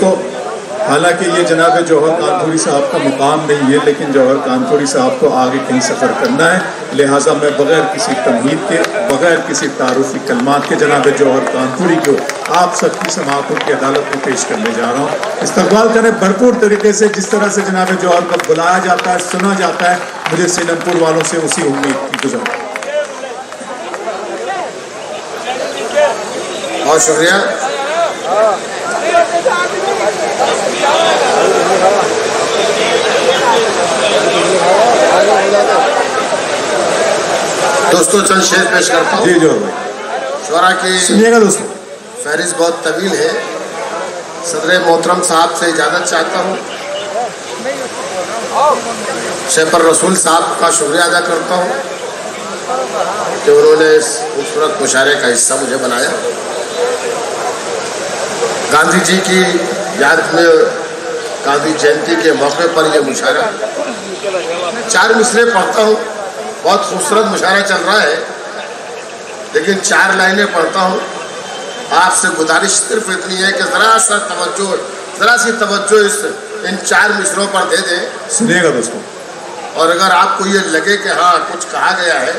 दोस्तों, हालांकि ये जनाब जौहर कानपुरी साहब का मुकाम नहीं है, लेकिन जौहर कानपुरी साहब को आगे कहीं सफ़र करना है, लिहाजा मैं बग़ैर किसी तमहीद के, बग़ैर किसी तारुफ़ी कलमात के जनाब जौहर कानपुरी को आप सबकी समाअतों की अदालत में पेश करने जा रहा हूँ। इस्तकबाल करें भरपूर तरीके से, जिस तरह से जनाब जौहर को बुलाया जाता है, सुना जाता है, मुझे सीलमपुर वालों से उसी उम्मीद की गुज़ारिश। बहुत शुक्रिया। दोस्तों चंद शेर पेश करता हूँ। जी जो भाई शोरा की सुनिएगा दोस्तों, फहरिस्त बहुत तवील है। सदर मोहतरम साहब से इजाज़त चाहता हूँ। शेख पर रसूल साहब का शुक्रिया अदा करता हूँ कि उन्होंने इस खूबसूरत मुशायरे का हिस्सा मुझे बनाया। गांधी जी की याद में गांधी जयंती के मौके पर यह मुशायरा 4 मिसरे पढ़ता हूँ। बहुत खूबसूरत मुशायरा चल रहा है, लेकिन 4 लाइनें पढ़ता हूँ। आपसे गुजारिश सिर्फ इतनी है कि ज़रा सी तवज्जो इन 4 मिसरों पर दे दें। सुनिएगा दोस्तों, और अगर आपको ये लगे कि हाँ कुछ कहा गया है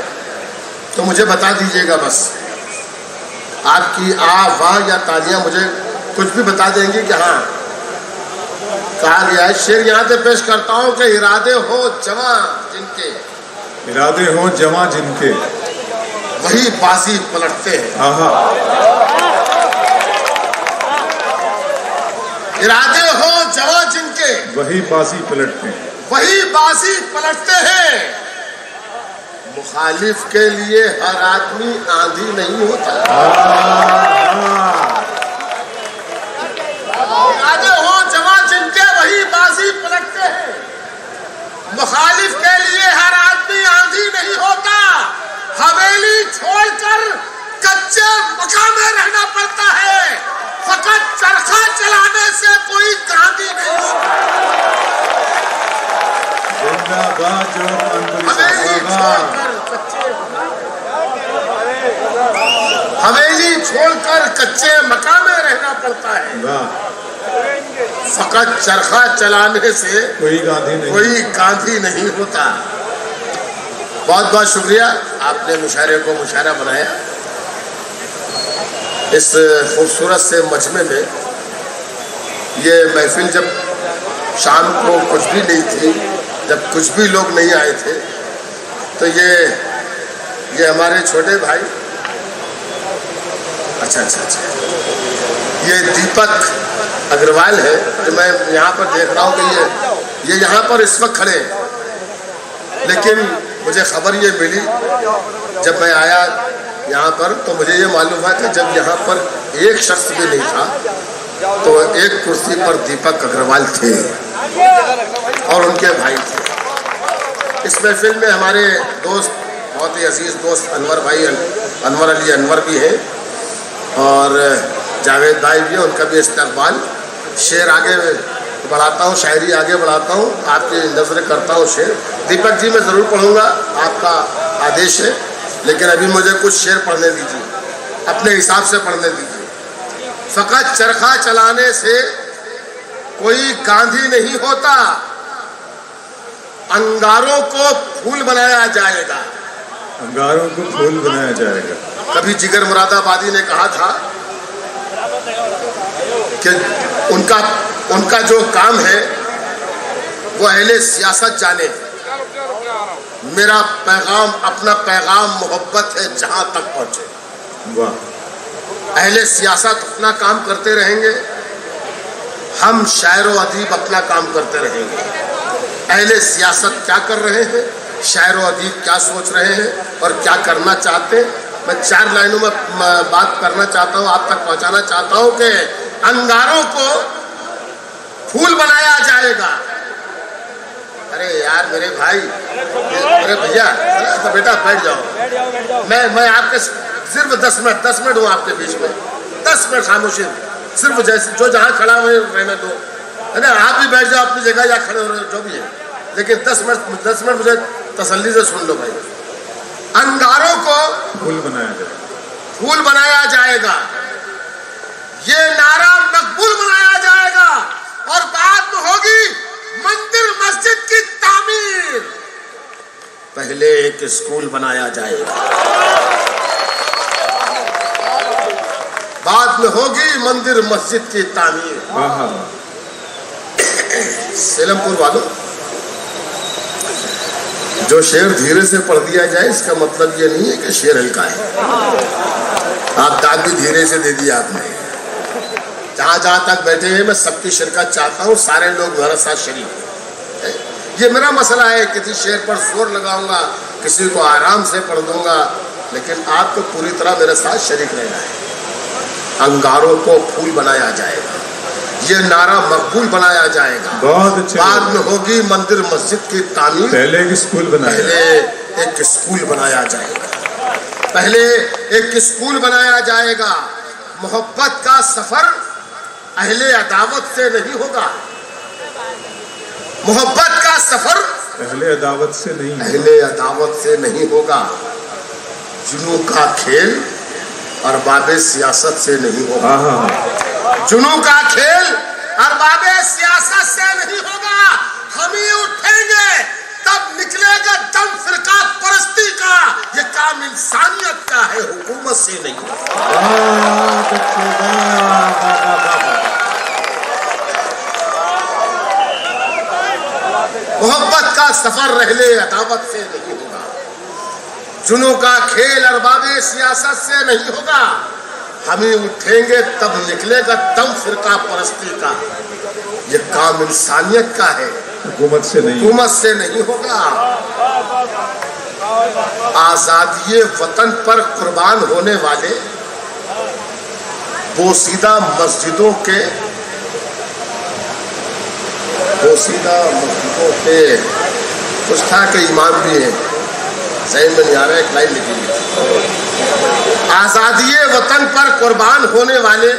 तो मुझे बता दीजिएगा। बस आपकी वाह या तालियां मुझे कुछ भी बता देंगी कि हाँ कहा गया है। शेर यहाँ से पेश करता हूँ कि इरादे हो जवां जिनके, इरादे हो जवां जिनके, वही बाजी पलटते हैं। इरादे हो जवां जिनके, वही बाजी पलटते हैं, वही बाजी पलटते हैं। मुखालिफ के लिए हर आदमी आंधी नहीं होता। इरादे हो जवां जिनके, वही बाजी पलटते हैं। मुखालिफ के लिए हर आदमी आंधी नहीं होता। हवेली छोड़कर कच्चे मकान में रहना पड़ता है। फकत चरखा चलाने से कोई गांधी नहीं होता। हवेली छोड़कर कच्चे मकान में रहना पड़ता है। फकत चरखा चलाने से कोई गांधी नहीं होता। बहुत बहुत शुक्रिया, आपने मुशायरे को मुशायरा बनाया। इस खूबसूरत से मजमे में ये महफिल जब शाम को कुछ भी नहीं थी, जब कुछ भी लोग नहीं आए थे, तो ये हमारे छोटे भाई, अच्छा, ये दीपक अग्रवाल है जो मैं यहाँ पर देख रहा हूँ कि ये यहाँ पर इस वक्त खड़े हैं। लेकिन मुझे खबर ये मिली जब मैं आया यहाँ पर, तो मुझे ये मालूम हुआ कि जब यहाँ पर एक शख्स भी नहीं था तो एक कुर्सी पर दीपक अग्रवाल थे और उनके भाई थे। इस महफिल में हमारे दोस्त, बहुत ही अजीज़ दोस्त अनवर भाई, अनवर अली अनवर भी हैं और जावेद भाई भी हैं। उनका भी इस्तकबाल। शेर आगे बढ़ाता हूँ, शायरी आगे बढ़ाता हूँ, आपकी नज़र करता हूँ शेर। दीपक जी मैं ज़रूर पढ़ूँगा, आपका आदेश है, लेकिन अभी मुझे कुछ शेर पढ़ने दीजिए, अपने हिसाब से पढ़ने दीजिए। फ़कत चरखा चलाने से कोई गांधी नहीं होता। अंगारों को फूल बनाया जाएगा। अंगारों को फूल बनाया जाएगा। कभी जिगर मुरादाबादी ने कहा था कि उनका जो काम है वो अहले सियासत जाने। मेरा पैगाम, अपना पैगाम मोहब्बत है जहां तक पहुंचे। वाह। अहले सियासत अपना काम करते रहेंगे, हम शायर व अदीब अपना काम करते रहेंगे। अहले सियासत क्या कर रहे हैं, शायर व अदीब क्या सोच रहे हैं और क्या करना चाहते हैं, मैं 4 लाइनों में बात करना चाहता हूँ, आप तक पहुँचाना चाहता हूँ कि अंगारों को फूल बनाया जाएगा। अरे यार मेरे भाई, अरे भैया, तो बेटा बैठ जाओ। मैं आपके सिर्फ 10 मिनट हूँ आपके बीच में। 10 मिनट खामोशी, सिर्फ जैसे जो जहाँ खड़ा हुए रहने दो, है ना। आप भी बैठ जाओ अपनी जगह या खड़े हो रहे जो भी है, लेकिन 10 मिनट मुझे तसल्ली से सुन लो भाई। अंगारों को फूल बनाया जाएगा। ये नारा मकबूल बनाया जाएगा। बाद में होगी मंदिर मस्जिद की तामीर, पहले एक स्कूल बनाया जाएगा। बाद में होगी मंदिर मस्जिद की तामीर। सेलमपुर वालों, जो शेर धीरे से पढ़ दिया जाए इसका मतलब ये नहीं है कि शेर हल्का है। आप दाद भी धीरे से दे दिया आपने। जहां जहां तक बैठे हैं मैं सबकी शिरकत चाहता हूं, सारे लोग मेरे साथ शरीक हैं। ये मेरा मसला है, किसी शेर पर जोर लगाऊंगा, किसी को आराम से पढ़ दूंगा, लेकिन आपको पूरी तरह मेरे साथ शरीक रहना है। अंगारों को फूल बनाया जाएगा, ये नारा मकबूल बनाया जाएगा। बहुत अच्छे। बाद में होगी मंदिर मस्जिद की तामीर, पहले एक स्कूल बनाया, पहले एक स्कूल बनाया जाएगा। पहले एक स्कूल बनाया जाएगा। मोहब्बत का सफर अहले अदावत से नहीं होगा। मोहब्बत का सफर पहले अदावत से नहीं, अहले अदावत से नहीं होगा। जुनू का खेल और बाबे सियासत से नहीं होगा। जुनू का खेल और बाबे सियासत से नहीं होगा। हम ही उठेंगे तब निकलेगा दम फिरका परस्ती का। ये काम इंसानियत का है, हुकूमत से नहीं। मोहब्बत का सफर रहले अदावत से नहीं होगा। जुनू का खेल और बाबे सियासत से नहीं होगा। हम ही उठेंगे तब निकलेगा दम फिरका परस्ती का। ये काम इंसानियत का है, हुकूमत से नहीं, हुकूमत से नहीं होगा। आजादी वतन पर कुर्बान होने वाले बोसीदा मस्जिदों के कुछ था कि इमाम भी है, सही में नहीं आ रहा है, एक लाइन लिखी। आजादी वतन पर कुर्बान होने वाले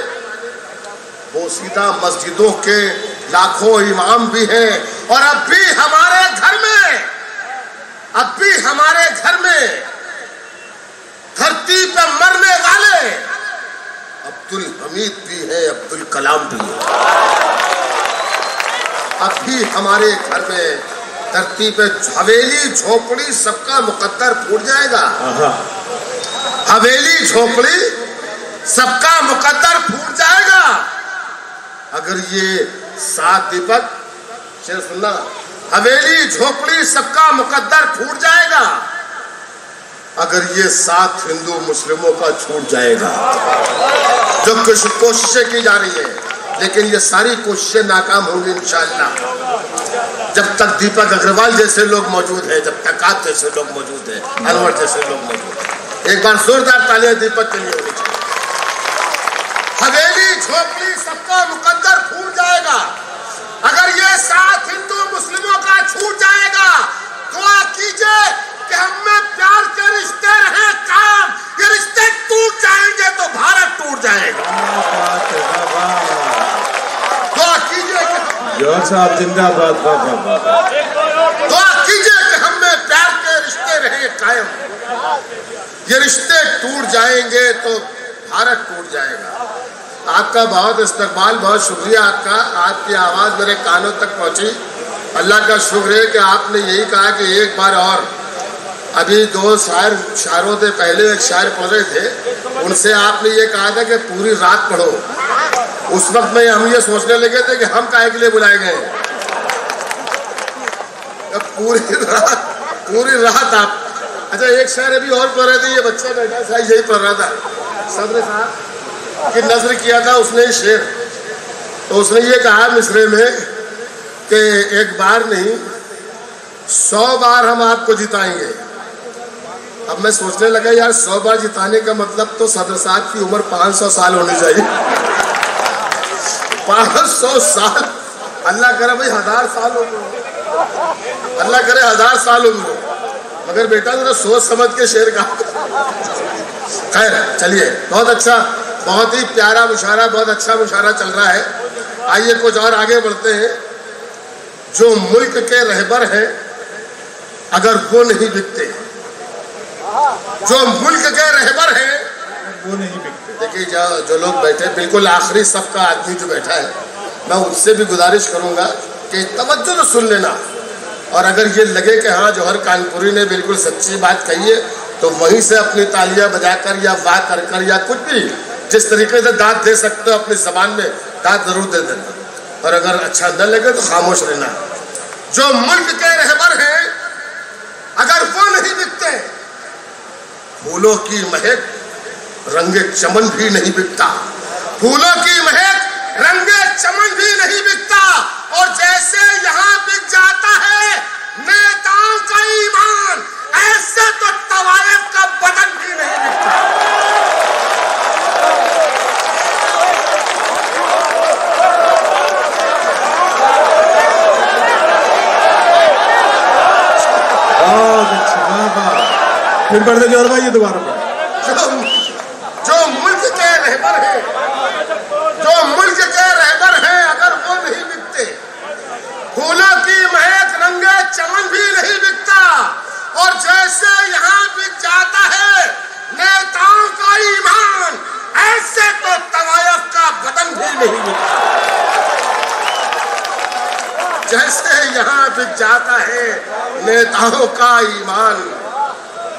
बोसीदा मस्जिदों के लाखों इमाम भी हैं। और अब भी हमारे घर में धरती पे मरने वाले अब्दुल हमीद भी हैं, अब्दुल कलाम भी हैं। अब भी हमारे घर में धरती पे हवेली झोपड़ी सबका मुकद्दर फूट जाएगा। हवेली झोपड़ी सबका मुकद्दर फूट जाएगा अगर ये 7 दीपक, शेर सुनना, हवेली झोपड़ी सबका मुकद्दर फूट जाएगा अगर ये 7 हिंदू मुस्लिमों का छूट जाएगा। जो कुछ कोशिशें की जा रही है, लेकिन ये सारी कोशिशें नाकाम होंगी इंशाअल्लाह। जब तक दीपक अग्रवाल जैसे लोग मौजूद हैं, जब तक आप जैसे लोग मौजूद हैं, अनवर जैसे लोग मौजूद हैं। एक बार जोरदार तालियां दीपक के लिए होनी चाहिए। हवेली झोपड़ी सबका मुकद्दर फूट जाएगा अगर ये 7 हिंदू मुस्लिमों का छूट जाएगा। दुआ कीजिए कि हमें प्यार के रिश्ते रहे काम। ये रिश्ते टूट जाएंगे तो भारत टूट जाएगा। दुआ कीजिए जवाहर साहब जिंदाबाद। दुआ कीजिए कि हमें प्यार के रिश्ते रहे कायम। ये रिश्ते टूट जाएंगे तो भारत टूट जाएगा। आपका बहुत इस्तकबाल, बहुत शुक्रिया आपका। आपकी आवाज़ मेरे कानों तक पहुंची। अल्लाह का शुक्र है कि आपने यही कहा कि एक बार और। अभी 2 शायरों से पहले एक शायर पढ़ रहे थे, उनसे आपने ये कहा था कि पूरी रात पढ़ो। उस वक्त में हम ये सोचने लगे थे कि हम काहे के लिए बुलाए गए। पूरी रात आप। अच्छा, एक शायर अभी और पढ़ रहे थे, ये बच्चा बैठा था यही पढ़ रहा था, सदर साहब की नजर किया था उसने शेर। तो उसने ये कहा मिसरे में कि एक बार नहीं 100 बार हम आपको जिताएंगे। अब मैं सोचने लगा यार 100 बार जिताने का मतलब तो सदर साहब की उम्र 500 साल होनी चाहिए। 500 साल, अल्लाह करे भाई 1000 साल हो गए, अल्लाह करे 1000 साल हो गए। मगर बेटा जरा सोच समझ के शेर का। खैर चलिए, बहुत अच्छा, बहुत ही प्यारा मुशायरा, बहुत अच्छा मुशायरा चल रहा है। आइए कुछ और आगे बढ़ते हैं। जो मुल्क के रहबर हैं अगर वो नहीं बिकते, जो मुल्क के रहबर हैं वो नहीं बिकते। देखिए जो लोग बैठे, बिल्कुल आखिरी सबका आदमी जो बैठा है, मैं उससे भी गुजारिश करूंगा कि तवज्जो से सुन लेना, और अगर ये लगे कि हाँ जौहर कानपुरी ने बिल्कुल सच्ची बात कही है तो वहीं से अपनी तालियां बजाकर या वाह कर या कुछ भी जिस तरीके से दाद दे सकते हो अपनी जबान में दाद जरूर दे देना, और अगर अच्छा न लगे तो खामोश रहना। जो मुल्क के रहबर हैं अगर वो नहीं बिकते, फूलों की महक रंगे चमन भी नहीं बिकता, फूलों की महक रंगे चमन भी नहीं बिकता। और जैसे यहाँ बिक जाता है नेताओं का ईमान, ऐसे तो तवायफ का बदन भी नहीं बिकता। फिर पढ़ दे जौहर भाई, ये दोबारा पढ़। जो मुल्क के रहबर हैं, जो मुल्क के रहबर हैं अगर वो नहीं बिकते, फूलों की महक रंगे चमन भी नहीं बिकता। और जैसे यहाँ बिक जाता है नेताओं का ईमान, ऐसे तो तवायफ का बदन भी नहीं बिकता। जैसे यहाँ बिक जाता है नेताओं का ईमान,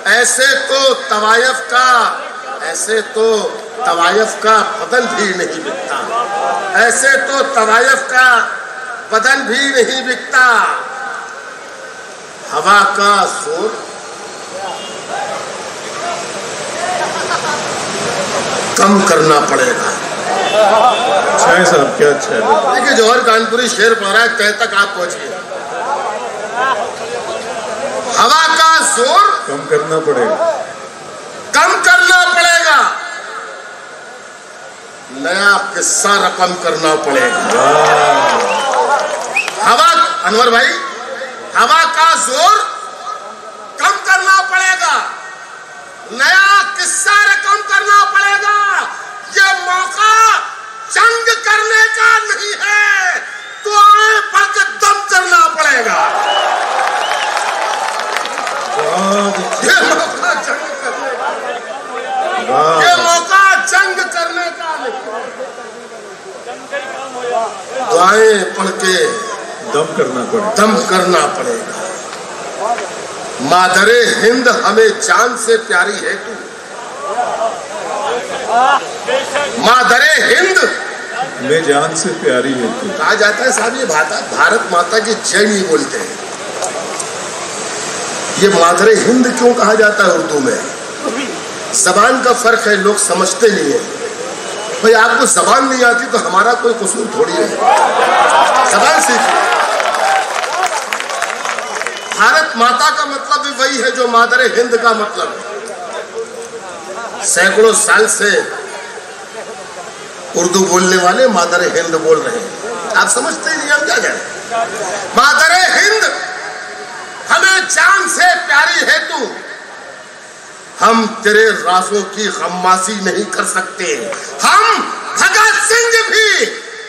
ऐसे तो तवायफ का बदन भी नहीं बिकता, ऐसे तो तवायफ का बदन भी नहीं बिकता। हवा का जोर कम करना पड़ेगा। अच्छा है साहब, क्या अच्छा है। देखिए जौहर कानपुरी शेर पढ़ रहा है, तय तक आप पहुंचिए। हवा का जोर कम करना पड़ेगा, कम करना पड़ेगा, नया किस्सा रकम करना पड़ेगा। हवा, अनवर भाई, हवा का जोर कम करना पड़ेगा, नया किस्सा रकम करना पड़ेगा। ये मौका जंग करने का नहीं है, तो आए पक दम करना पड़ेगा। ये मौका जंग करने का, ये मौका जंग करने का नहीं, दुआएं पढ़ के दम करना पड़ेगा। मादरे हिंद हमें जान से प्यारी है तू, मादरे हिंद हमें जान से प्यारी है तू। कहा जाता है साहब, ये भारत माता की जय नहीं बोलते हैं। ये मादरे हिंद क्यों कहा जाता है उर्दू में? जबान का फर्क है, लोग समझते नहीं है। भाई आपको जबान नहीं आती तो हमारा कोई कसूर थोड़ी है, जबान सीखिए। भारत माता का मतलब भी वही है जो मादरे हिंद का मतलब है। सैकड़ों साल से उर्दू बोलने वाले मादरे हिंद बोल रहे हैं, आप समझते ही नहीं, हम क्या करें। मादरे हिंद हमें जान से प्यारी है तू, हम तेरे राजों की गम्मासी नहीं कर सकते। हम भगत सिंह भी,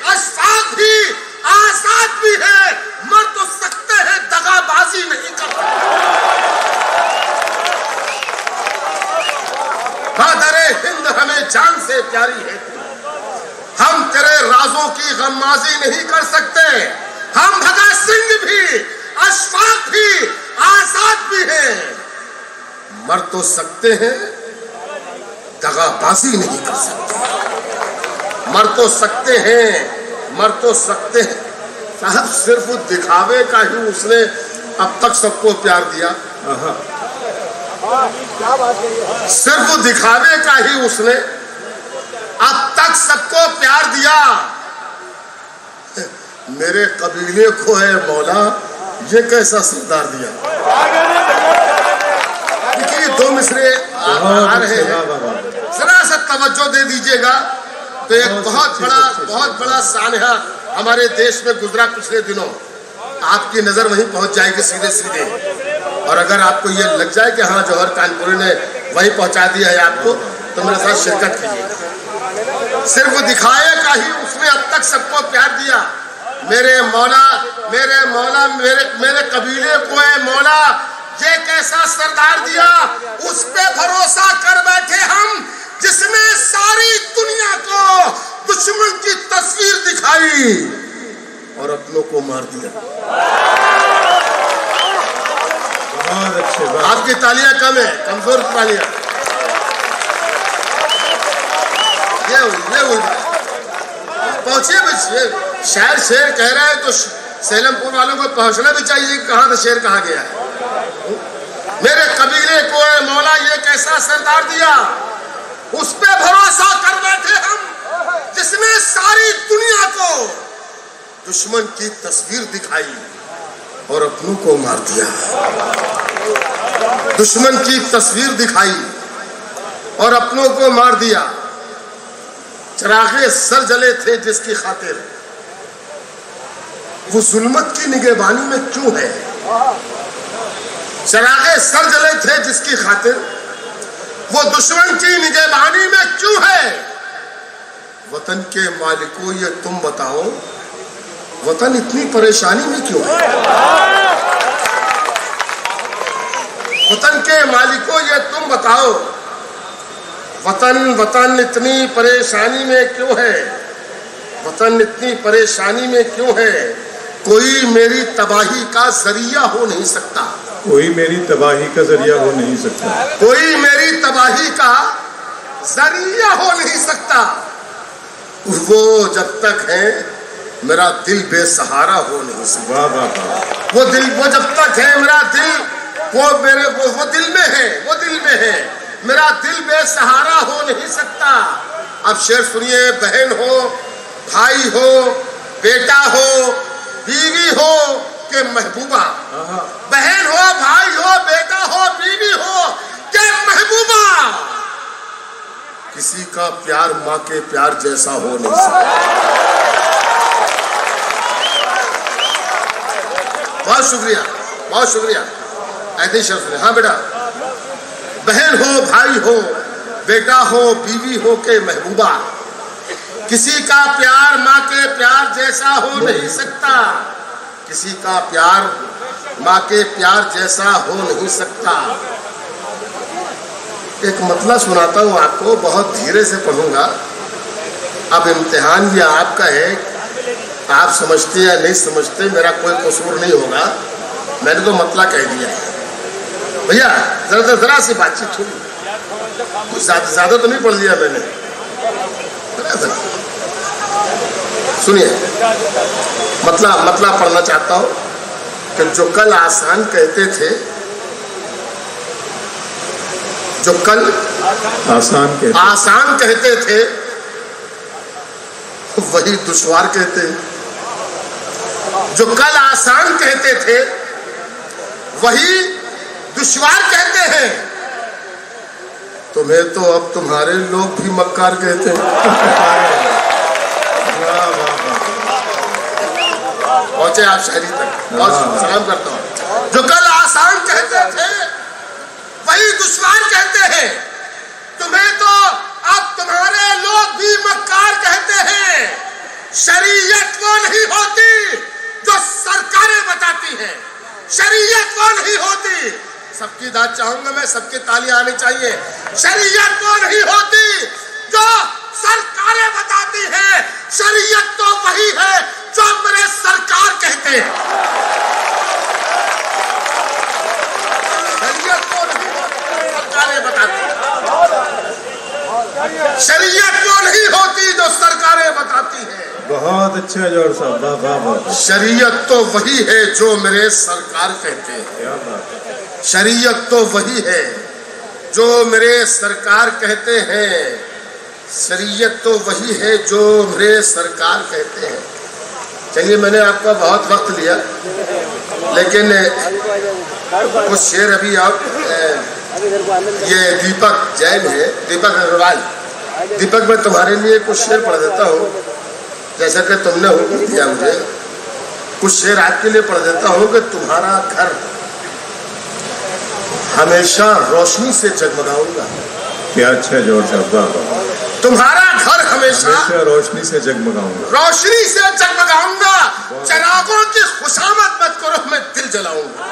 अशफाक भी, आजाद भी है, मर तो सकते हैं, दगाबाजी नहीं कर सकते। मादरे हिंद हमें जान से प्यारी है, हम तेरे राजों की गम्माजी नहीं कर सकते। हम भगत सिंह भी, अशफाक भी, आजाद भी हैं, मर तो सकते हैं, दगाबाजी नहीं कर सकते। मर तो सकते हैं, मर तो सकते हैं। साहब सिर्फ दिखावे का ही उसने अब तक सबको प्यार दिया, सिर्फ दिखावे का ही उसने अब तक सबको प्यार दिया। मेरे कबीले को है मौला, ये कैसा सरदार दिया। देखिए दो मिसरे आ रहे हैं, जरा सा तवज्जो दे दीजिएगा तो एक बहुत बड़ा सानहा हमारे देश में गुजरा पिछले दिनों, आपकी नजर वहीं पहुंच जाएगी सीधे सीधे। और अगर आपको ये लग जाए कि हाँ जौहर कानपुरी ने वहीं पहुंचा दिया है आपको, तो मेरे साथ शिरकत कीजिए। सिर्फ दिखाए का ही उसने अब तक सबको प्यार दिया। मेरे मौला, मेरे मौला, मेरे कबीले को है मौला, ये कैसा सरदार दिया। उस पे भरोसा कर बैठे हम जिसने सारी दुनिया को दुश्मन की तस्वीर दिखाई। और अपनों को मार दिया। बहुत अच्छे बात। आपकी तालियां कम है, कमजोर तालियां। ये हुई पहुंचिए बच्चे। शायर शेर कह रहा है तो सेलमपुर वालों को पहुंचना भी चाहिए कि कहां से शेर कहां गया है। मेरे कबीले को मौला ये कैसा सरदार दिया, उस पे भरोसा कर बैठे हम जिसने सारी दुनिया को दुश्मन की तस्वीर दिखाई और अपनों को मार दिया। दुश्मन की तस्वीर दिखाई और अपनों को मार दिया। चरागे सर जले थे जिसकी खातिर, वो जुल्मत की निगहबानी में क्यों है। चरागे सर जले थे जिसकी खातिर, वो दुश्मन की निगहबानी में क्यों है। वतन के मालिकों ये तुम बताओ, वतन इतनी परेशानी में क्यों है। वतन के मालिकों ये तुम बताओ, वतन इतनी परेशानी में क्यों है। वतन इतनी परेशानी में क्यों है। कोई मेरी तबाही का जरिया हो नहीं सकता। कोई मेरी तबाही का जरिया हो नहीं सकता। कोई मेरी तबाही का जरिया हो नहीं सकता। वो जब तक है मेरा दिल बेसहारा हो नहीं सकता। वाह वाह वाह। वो जब तक है मेरा दिल, वो दिल में है, वो दिल में है। मेरा दिल बेसहारा हो नहीं सकता। अब शेर सुनिए। बहन हो, भाई हो, बेटा हो, बीवी हो के महबूबा। बहन हो, भाई हो, बेटा हो, बीवी हो के महबूबा। किसी का प्यार माँ के प्यार जैसा हो नहीं सकता। बहुत शुक्रिया, बहुत शुक्रिया। ऐसे शब्द। हाँ बेटा। बहन हो, भाई हो, बेटा हो, बीवी हो के महबूबा। किसी का प्यार माँ के प्यार जैसा हो नहीं सकता। किसी का प्यार माँ के प्यार जैसा हो नहीं सकता। एक मतलब सुनाता हूँ आपको, बहुत धीरे से पढ़ूंगा। अब इम्तिहान ये आपका है, आप समझते या नहीं समझते मेरा कोई कसूर नहीं होगा। मैंने तो मतलब कह दिया है। भैया जरा सी बातचीत हुई, कुछ ज्यादा तो नहीं पढ़ लिया मैंने। सुनिए, मतलब पढ़ना चाहता हूं कि जो कल आसान कहते थे, जो कल आसान कहते थे वही दुश्वार कहते हैं। जो कल आसान कहते थे वही दुश्वार कहते हैं। तुम्हें तो अब तुम्हारे लोग भी मक्कार कहते हैं। पहुंचे आप शायरी तक, बहुत सलाम करता हूं। जो कल आसान कहते थे वही दुश्वार कहते हैं। तुम्हें तो अब तुम्हारे लोग भी मक्कार कहते हैं। शरीयत वो नहीं होती जो सरकारें बताती हैं। शरीयत वो नहीं होती। सबकी दाद चाहूंगा मैं, सबकी तालियां आनी चाहिए। शरीयत वो नहीं होती जो सरकारें बताती हैं। शरीयत तो वही है जो मेरे सरकार कहते हैं। शरीयत तो नहीं होती सरकारें बताती हैं। शरीयत तो नहीं होती जो सरकारें बताती हैं। बहुत अच्छा जौहर साहब, वाह वाह वाह। शरीयत तो वही है जो मेरे सरकार कहते हैं। क्या बात है। शरीयत तो वही है जो मेरे सरकार कहते हैं। शरीयत तो वही है जो मेरे सरकार कहते हैं। चलिए, मैंने आपका बहुत वक्त लिया, लेकिन कुछ शेर अभी आप, ये दीपक जैन है, दीपक अग्रवाल। दीपक, मैं तुम्हारे लिए कुछ शेर पढ़ देता हूँ, जैसा कि तुमने हुक्म दिया मुझे। कुछ शेर आपके लिए पढ़ देता हूँ कि तुम्हारा घर हमेशा रोशनी से जगमगाऊंगा। क्या अच्छा जौहर साहब, वाह वाह। तुम्हारा घर हमेशा रोशनी से जगमगाऊंगा। रोशनी से जगमगाऊंगा। चिरागों की खुशामद मत करो, मैं दिल जलाऊंगा।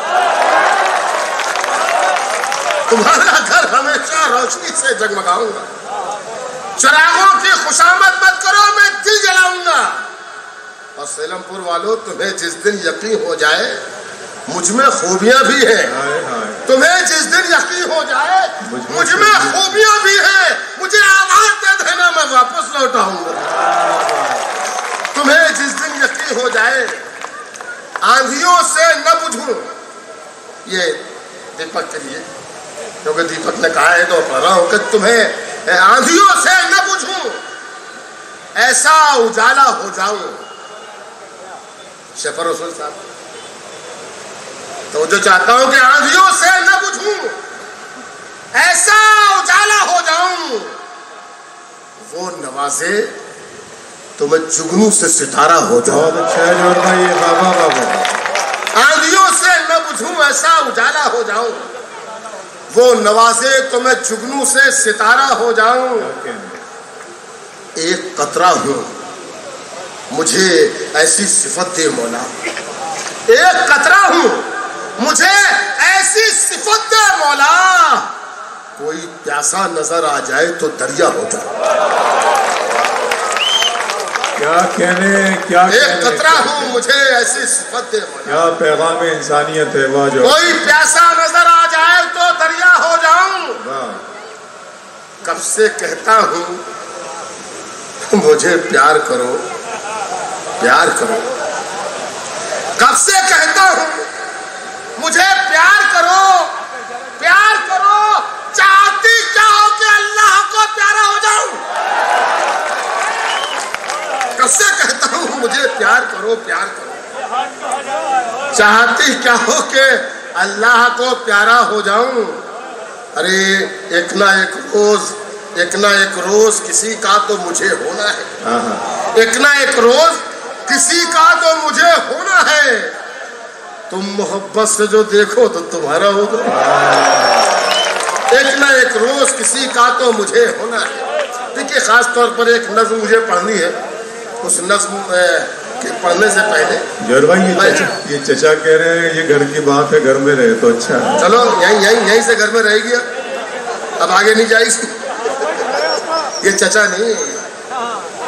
तुम्हारा घर हमेशा रोशनी से जगमगाऊंगा। चिरागों की खुशामद मत करो, मैं दिल जलाऊंगा। और सेलमपुर वालों, तुम्हें जिस दिन यकीन हो जाए मुझ में खूबियां भी हैं, तुम्हें जिस दिन यकीन हो जाए मुझ में खूबियां भी हैं, मुझे आवाज दे देना, मैं वापस लौट आऊंगा। तुम्हें जिस दिन यकीन हो जाए आंधियों से न बुझूं, ये दीपक के लिए, क्योंकि दीपक ने कहा है तो पढ़ रहा हूं कि तुम्हें आंधियों से न बुझूं, ऐसा उजाला हो जाऊं। शेफर रसूल साहब, तो जो चाहता हूं कि आंधियों से न बुझूं, ऐसा उजाला हो जाऊं, वो नवाजे तो मैं जुगनू से सितारा हो जाऊं। बहुत अच्छा है जोहर भाई, ये बाबा बाबा। आंधियों से न बुझूं, ऐसा उजाला हो जाऊं, वो नवाजे तो मैं जुगनू से सितारा हो जाऊं। एक कतरा हूं, मुझे ऐसी सिफत दे मौला, एक कतरा हूं, मुझे ऐसी सिफत दे मौला, कोई प्यासा नजर आ जाए तो दरिया हो जाए। क्या कहने, क्या एक कतरा हूं, मुझे ऐसी सिफत दे मौला, क्या पैगाम इंसानियत है वाह जो। कोई प्यासा नजर आ जाए तो दरिया हो जाऊं। कब से कहता हूं मुझे प्यार करो, प्यार करो, कब से कहता हूं मुझे प्यार करो, प्यार करो, चाहती क्या हो कि अल्लाह को प्यारा हो जाऊं। कब से कहता हूं मुझे प्यार करो, प्यार करो, चाहती क्या हो कि अल्लाह को प्यारा हो जाऊं। अरे एक ना एक रोज, एक ना एक रोज किसी का तो मुझे होना है, एक ना एक रोज किसी का तो मुझे होना है। तुम मोहब्बत से जो देखो तो तुम्हारा होगा, एक ना एक रोज किसी का तो मुझे होना है। देखिए खास तौर पर एक नज्म मुझे पढ़नी है, उस नज्म के पढ़ने से पहले जोहर भाई ये चचा कह रहे हैं ये घर की बात है, घर में रहे तो अच्छा है। चलो यहीं से घर में रहेगी, अब आगे नहीं जाएगी। ये चचा नहीं,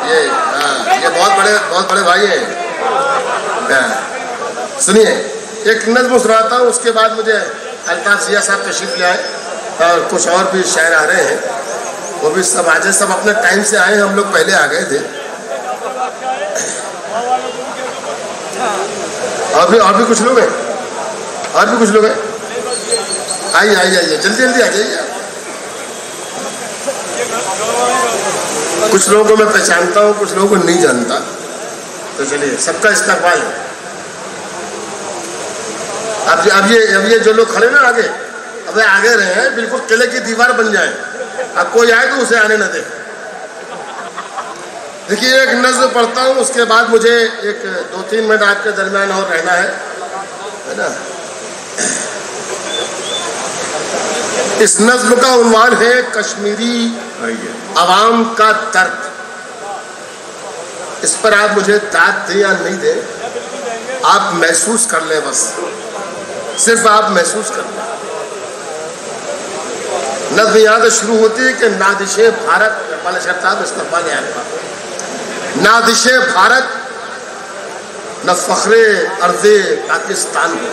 ये बहुत बड़े भाई हैं। सुनिए एक नज्म सुनाता हूँ, उसके बाद मुझे अल्ताफ जिया साहब तशरीफ ले आए और कुछ और भी शायर आ रहे हैं, वो भी सब आज सब अपने टाइम से आए, हम लोग पहले आ गए थे। और भी कुछ लोग हैं, और भी कुछ लोग हैं, आइए आइए आइए, जल्दी जल्दी आ जाइए। कुछ लोगों को मैं पहचानता हूँ, कुछ लोगों को नहीं जानता, तो चलिए सबका इस्तकबाल है। अब ये जो लोग खड़े ना आगे, अब आगे रहे हैं, बिल्कुल किले की दीवार बन जाए, अब कोई आए तो उसे आने न दे। देखिए एक नज्म पढ़ता हूँ, उसके बाद मुझे एक 2-3 मिनट आपके दरमियान और रहना है ना। इस नज्म का उन्वान है कश्मीरी अवाम का दर्द। इस पर आप मुझे दाद दें या नहीं दें, आप महसूस कर लें, बस सिर्फ आप महसूस कर लें। नज्म यहाँ से शुरू होती है कि नादिशे भारत, वाले शब्द साहब इस्तेमाल है, नादिशे भारत न फख्रे अर्ज़े पाकिस्तान हो,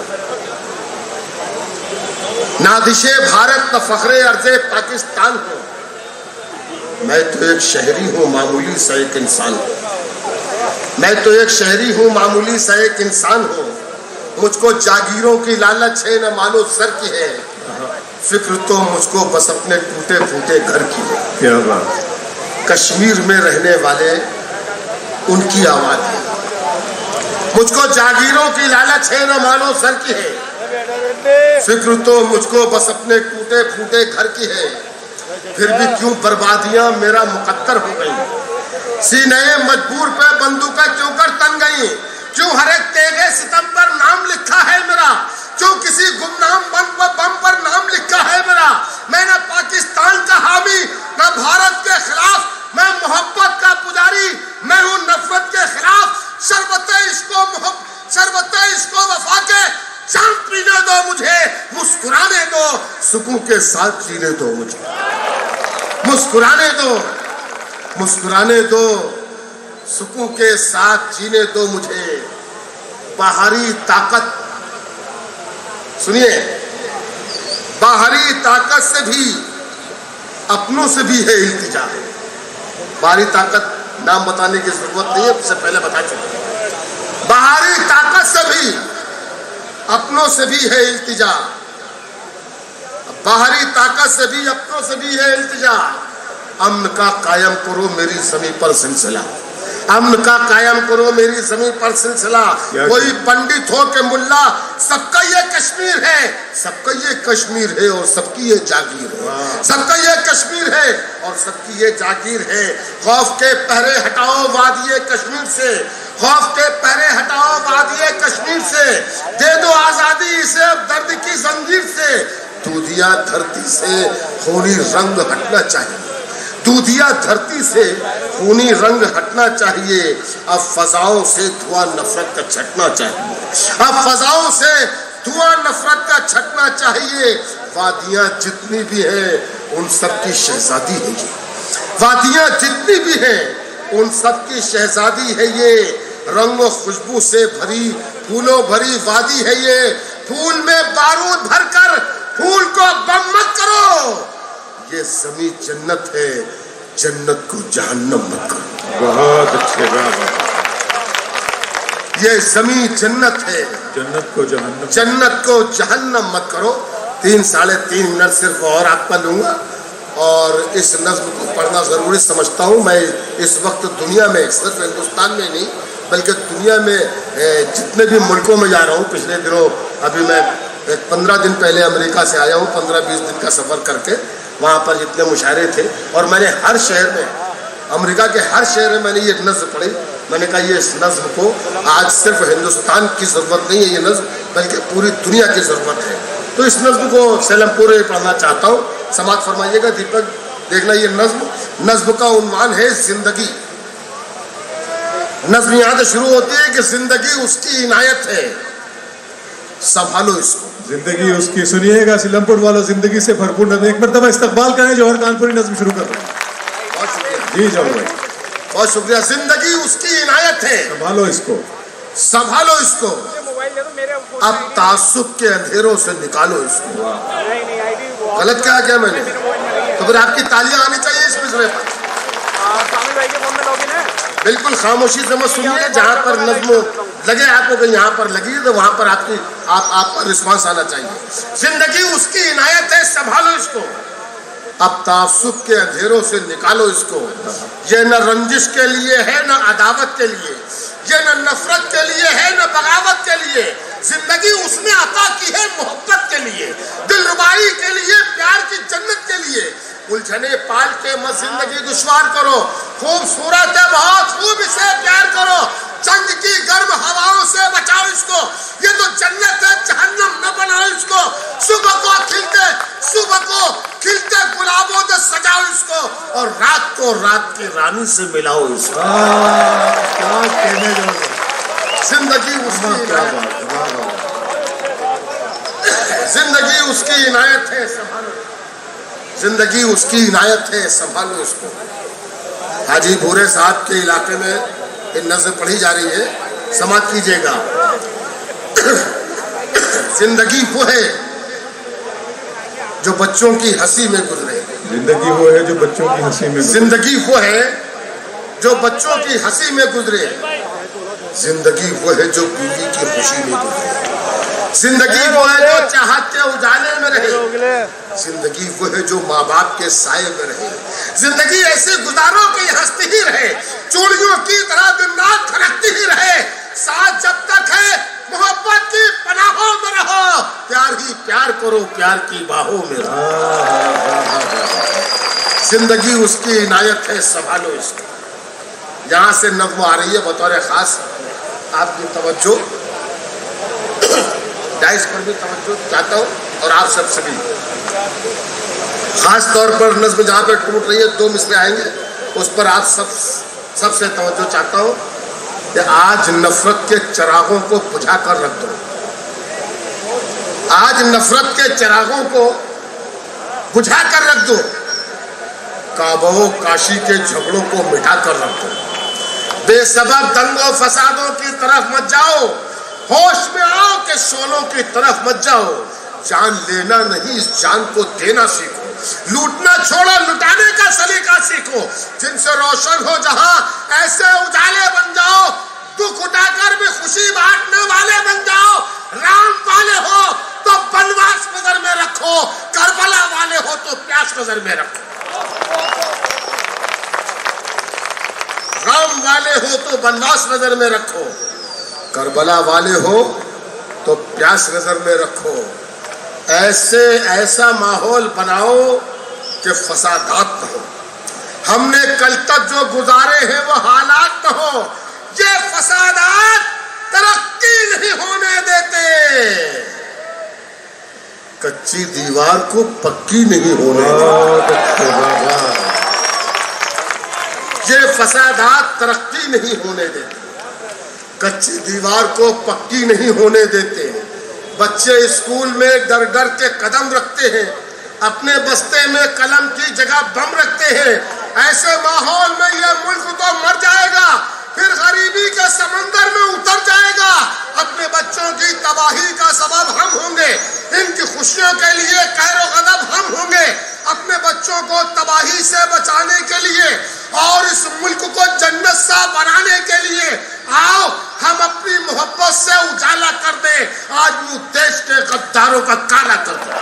नादिशे भारत न फख्रे अर्ज़े पाकिस्तान हो। मैं तो एक शहरी हूँ मामूली सा एक इंसान हूँ, मैं तो एक शहरी हूँ मामूली सा एक इंसान हूँ। मुझको जागीरों की लालच है न मानो सर की है, फिक्र तो मुझको बस अपने टूटे फूटे घर की है। क्या बात। कश्मीर में रहने वाले उनकी आवाज है, मुझको जागीरों की लालच है न मानो सर की है, फिक्र तो मुझको बस अपने टूटे फूटे घर की है। फिर भी क्यों बर्बादियां मेरा मुकद्दर हो गई, सीने मजबूर पे बंदूकें क्यों कर तन गई, क्यों हर एक तेगे सितम पर नाम लिखा है मेरा, क्यों किसी गुमनाम बम पर नाम लिखा है मेरा। मैं न पाकिस्तान का हामी न भारत के खिलाफ, मैं मोहब्बत का पुजारी, मैं हूँ नफरत के खिलाफ। शरबत इश्को वफा के जान पीने दो मुझे, मुस्कुराने दो सुकून के साथ जीने दो मुझे, मुस्कुराने दो, मुस्कुराने दो सुकून के साथ जीने दो मुझे, बाहरी ताकत, सुनिए, बाहरी ताकत से भी अपनों से भी है इल्तिजा। बाहरी ताकत नाम बताने की जरूरत नहीं है, इससे पहले बता चुके। बाहरी ताकत से भी अपनों से भी है इल्तिजा, बाहरी ताकत से भी अपनों से भी है इल्तिजा। अमन का कायम करो मेरी ज़मीं पर सिलसिला, अमन का कायम करो मेरी ज़मीं पर सिलसिला। कोई पंडित हो के मुल्ला, सबका ये कश्मीर है, सबका ये कश्मीर है और सबकी ये जागीर है, सबका ये कश्मीर है और सबकी ये जागीर है। खौफ के पहरे हटाओ वादिये कश्मीर से, खौफ के पहरे हटाओ वादिये कश्मीर से, दे दो आजादी इसे अब दर्द की जंजीर से। दूधिया धरती से खूनी रंग हटना चाहिए, दूधिया धरती से खूनी रंग हटना चाहिए। अब फजाओं से धुआं नफरत का छटना चाहिए, अब फजाओं से धुआं नफरत का छटना चाहिए। वादियां जितनी भी हैं उन सब की शहजादी है ये, वादियां जितनी भी हैं उन सब की शहजादी है ये। रंगो खुशबू से भरी फूलों भरी वादी है ये। फूल में बारूद भरकर फूल को बम मत करो, ये ज़मीं जन्नत है, जन्नत को जहन्नम मत करो। बहुत अच्छे बात। ये ज़मीं जन्नत है, जन्नत को जहन्नम, जन्नत को जहन्नम मत करो। 3 साढ़े 3 मिनट सिर्फ और आपका लूंगा और इस नज्म को पढ़ना जरूरी समझता हूँ। मैं इस वक्त दुनिया में, सिर्फ हिंदुस्तान में नहीं बल्कि दुनिया में जितने भी मुल्कों में जा रहा हूँ, पिछले दिनों अभी मैं 15 दिन पहले अमेरिका से आया हूँ, 15-20 दिन का सफ़र करके। वहाँ पर जितने मुशायरे थे और मैंने हर शहर में, अमेरिका के हर शहर में मैंने ये नज़्म पढ़ी। मैंने कहा ये इस नज़्म को आज सिर्फ हिंदुस्तान की ज़रूरत नहीं है ये नज़्म, बल्कि पूरी दुनिया की ज़रूरत है। तो इस नज़्म को सेलमपुर में पढ़ना चाहता हूँ। समाप्त फरमाइएगा दीपक, देखना ये नज़्म का उन्वान है जिंदगी। नज़्म यहाँ से शुरू होती है कि जिंदगी उसकी इनायत है, संभालो इसको। जिंदगी उसकी, सुनिएगा सीलमपुर वालों, जिंदगी से भरपूर नज़्म। एक मरतबा इस्तकबाल करें, जौहर कानपुरी नज़्म शुरू कर रहे हैं। बहुत शुक्रिया जी जौहर भाई, बहुत शुक्रिया। जिंदगी उसकी इनायत है, संभालो इसको, संभालो इसको, अब तासुब के अंधेरों से निकालो इसको। गलत कहा क्या मैंने? तो फिर आपकी तालियां आनी चाहिए इस मिसरे पर। बिल्कुल खामोशी से मत सुनिए, जहाँ पर नज़्म लगे आपको कि यहाँ पर लगी तो वहाँ पर आपका रिस्पांस आना चाहिए। जिंदगी उसकी इनायत है, संभालो इसको, अब तासुब के अंधेरों से निकालो इसको। ये न रंजिश के लिए है न अदावत के लिए, ये न नफरत के लिए है न बगावत के लिए। जिंदगी उसने अता की है मोहब्बत के लिए, दिलरुबाई के लिए, प्यार की जन्नत के लिए। उलझने पाल के मत जिंदगी दुश्वार करो, खूबसूरत है बहुत, खूब इसे प्यार करो। जंग की गर्म हवाओं से बचाओ इसको, ये तो जन्नत है, जहन्नम न बनाओ इसको। सुबह को खिलते गुलाबों से सजाओ इसको और रात को रात की रानी से मिलाओ इसको। जिंदगी उसकी, जिंदगी उसकी इनायत है, संभालो। जिंदगी उसकी इनायत है, संभालो इसको। हाजी भूरे साहब के इलाके में ये नज़्म पढ़ी जा रही है, समाप्त कीजिएगा। जिंदगी वो है जो बच्चों की हंसी में गुजरे, जिंदगी वो है जो बच्चों की हंसी में, जिंदगी वो है जो बच्चों की हंसी में गुजरे, जिंदगी वो है जो बीवी की खुशी में गुजरे, जिंदगी वो है जो चाहत के उजाले में रहे, जिंदगी वो है जो माँ बाप के साए में रहे। जिंदगी ऐसे गुजारो कि हंसती ही रहे, चूड़ियों की तरह दिन रात खनकती ही रहे। साथ जब तक है मोहब्बत की पनाहों में रहो, प्यार ही प्यार करो, प्यार की बाहों में रहो। जिंदगी उसकी इनायत है, संभालो इसको। यहाँ से नज़्म आ रही है बतौर खास आपकी तवज्जो, डाइस पर भी तवज्जो चाहता हूँ और आप सबसे भी खास तौर पर नज़्म जहाँ पर टूट रही है, 2 मिसरे आएंगे उस पर आप सबसे तवज्जो चाहता हूँ कि आज नफरत के चिरागों को बुझा कर रख दो, आज नफरत के चिरागों को बुझा कर रख दो, काबो काशी के झगड़ों को मिटा कर रख दो। बेसबब दंगों फसादों की तरफ मत जाओ, होश में आओ कि शोलों की तरफ मत जाओ। जान लेना नहीं, इस जान को देना सीखो। लूटना छोड़ो, लुटाने का सलीका सीखो। जिनसे रोशन हो जहां, ऐसे उजाले बन जाओ। दुख उठाकर भी खुशी बांटने वाले बन जाओ। राम वाले हो तो वनवास नजर में रखो, करबला वाले हो तो प्यास नजर में रखो। राम वाले हो तो वनवास नजर में रखो, करबला वाले हो तो प्यास नजर में रखो। ऐसा माहौल बनाओ कि फसादात न हो। हमने कल तक जो गुजारे हैं वो हालात न हो। ये फसादात तरक्की नहीं होने देते। कच्ची दीवार को पक्की नहीं होने देते। ये फसादात तरक्की नहीं होने देते, कच्ची दीवार को पक्की नहीं होने देते। बच्चे स्कूल में डर डर के कदम रखते हैं, अपने बस्ते में कलम की जगह बम रखते हैं। ऐसे माहौल में यह मुल्क तो मर जाएगा, फिर गरीबी के समंदर में उतर जाएगा। अपने बच्चों की तबाही का सबब हम होंगे, इनकी खुशियों के लिए कहरो गजब हम होंगे। अपने बच्चों को तबाही से बचाने के लिए और इस मुल्क को जन्नत सा बनाने के लिए आओ हम अपनी मोहब्बत से उजाला कर दें। आज मुझ देश के गद्दारों का काला कर दें।